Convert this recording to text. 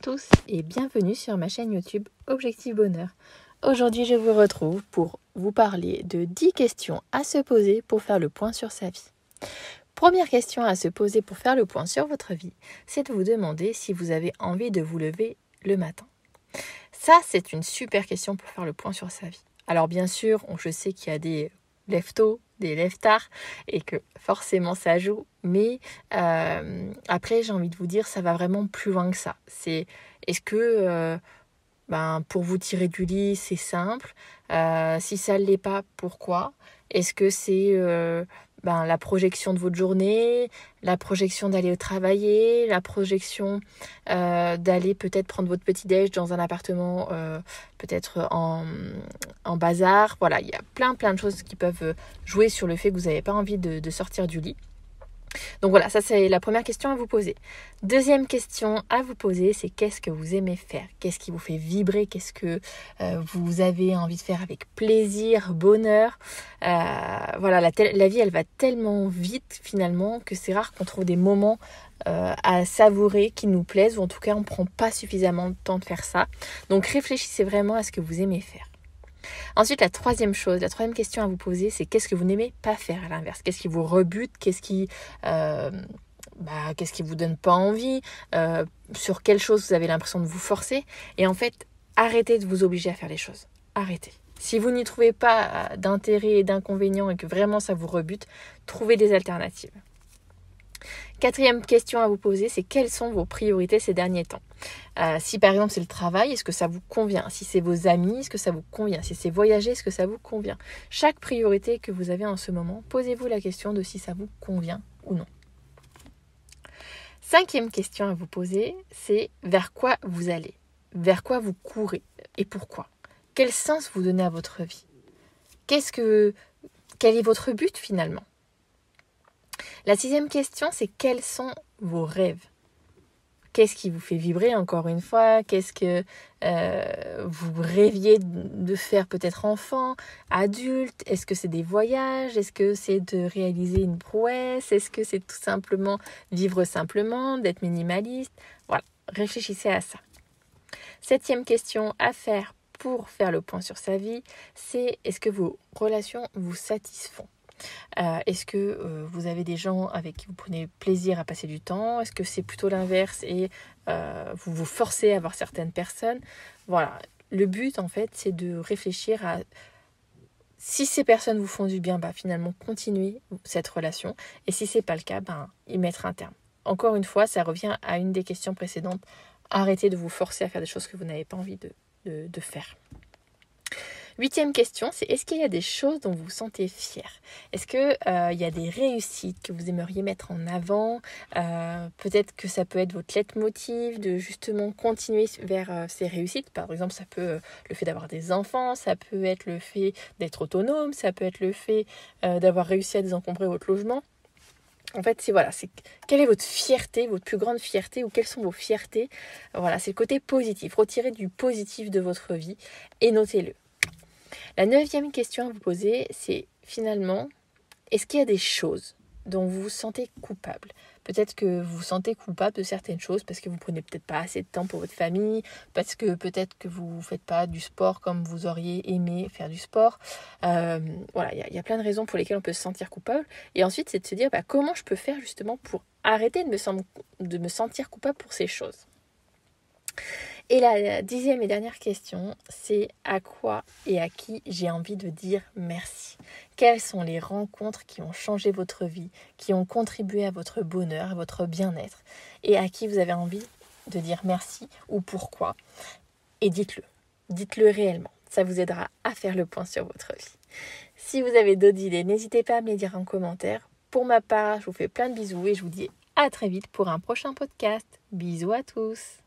tous et bienvenue sur ma chaîne YouTube Objectif Bonheur. Aujourd'hui, je vous retrouve pour vous parler de 10 questions à se poser pour faire le point sur sa vie. Première question à se poser pour faire le point sur votre vie, c'est de vous demander si vous avez envie de vous lever le matin. Ça, c'est une super question pour faire le point sur sa vie. Alors bien sûr, je sais qu'il y a des lève-tôt, des lève-tard et que forcément ça joue, mais après j'ai envie de vous dire ça va vraiment plus loin que ça. Est-ce que pour vous tirer du lit c'est simple, si ça ne l'est pas, pourquoi? Est-ce que c'est la projection de votre journée, la projection d'aller travailler, la projection d'aller peut-être prendre votre petit-déj dans un appartement peut-être en bazar. Voilà, il y a plein de choses qui peuvent jouer sur le fait que vous n'avez pas envie de sortir du lit. Donc voilà, ça c'est la première question à vous poser. Deuxième question à vous poser, c'est qu'est-ce que vous aimez faire? Qu'est-ce qui vous fait vibrer? Qu'est-ce que vous avez envie de faire avec plaisir, bonheur? Voilà, la vie elle va tellement vite finalement que c'est rare qu'on trouve des moments à savourer qui nous plaisent, ou en tout cas on ne prend pas suffisamment de temps de faire ça. Donc réfléchissez vraiment à ce que vous aimez faire. Ensuite, la troisième question à vous poser, c'est qu'est-ce que vous n'aimez pas faire à l'inverse? Qu'est-ce qui vous rebute? Qu'est-ce qui vous donne pas envie? Sur quelle chose vous avez l'impression de vous forcer? Et en fait, arrêtez de vous obliger à faire les choses. Arrêtez. Si vous n'y trouvez pas d'intérêt et d'inconvénient et que vraiment ça vous rebute, trouvez des alternatives. Quatrième question à vous poser, c'est quelles sont vos priorités ces derniers temps? Si par exemple c'est le travail, est-ce que ça vous convient? Si c'est vos amis, est-ce que ça vous convient? Si c'est voyager, est-ce que ça vous convient? Chaque priorité que vous avez en ce moment, posez-vous la question de si ça vous convient ou non. Cinquième question à vous poser, c'est vers quoi vous allez? Vers quoi vous courez? Et pourquoi? Quel sens vous donnez à votre vie? Quel est votre but finalement? La sixième question, c'est quels sont vos rêves? Qu'est-ce qui vous fait vibrer encore une fois? Qu'est-ce que vous rêviez de faire peut-être enfant, adulte? Est-ce que c'est des voyages? Est-ce que c'est de réaliser une prouesse? Est-ce que c'est tout simplement vivre simplement, d'être minimaliste? Voilà, réfléchissez à ça. Septième question à faire pour faire le point sur sa vie, c'est est-ce que vos relations vous satisfont? Est-ce que vous avez des gens avec qui vous prenez plaisir à passer du temps? Est-ce que c'est plutôt l'inverse et vous vous forcez à voir certaines personnes? Voilà, le but en fait c'est de réfléchir à si ces personnes vous font du bien, finalement continuez cette relation, et si c'est pas le cas, y mettre un terme. Encore une fois, ça revient à une des questions précédentes, arrêtez de vous forcer à faire des choses que vous n'avez pas envie de faire. Huitième question, c'est est-ce qu'il y a des choses dont vous vous sentez fier? Est-ce qu'il y a des réussites que vous aimeriez mettre en avant? Peut-être que ça peut être votre leitmotiv de justement continuer vers ces réussites. Par exemple, ça peut le fait d'avoir des enfants, ça peut être le fait d'être autonome, ça peut être le fait d'avoir réussi à désencombrer votre logement. En fait, c'est quelle est votre fierté, votre plus grande fierté, ou quelles sont vos fiertés? Voilà, c'est le côté positif. Retirez du positif de votre vie et notez-le. La neuvième question à vous poser, c'est finalement, est-ce qu'il y a des choses dont vous vous sentez coupable? Peut-être que vous vous sentez coupable de certaines choses parce que vous prenez peut-être pas assez de temps pour votre famille, parce que peut-être que vous ne faites pas du sport comme vous auriez aimé faire du sport. Voilà, il y a plein de raisons pour lesquelles on peut se sentir coupable. Et ensuite, c'est de se dire comment je peux faire justement pour arrêter de me sentir coupable pour ces choses. Et la 10e et dernière question, c'est à quoi et à qui j'ai envie de dire merci? Quelles sont les rencontres qui ont changé votre vie, qui ont contribué à votre bonheur, à votre bien-être, et à qui vous avez envie de dire merci ou pourquoi? Et dites-le réellement, ça vous aidera à faire le point sur votre vie. Si vous avez d'autres idées, n'hésitez pas à me les dire en commentaire. Pour ma part, je vous fais plein de bisous et je vous dis à très vite pour un prochain podcast. Bisous à tous!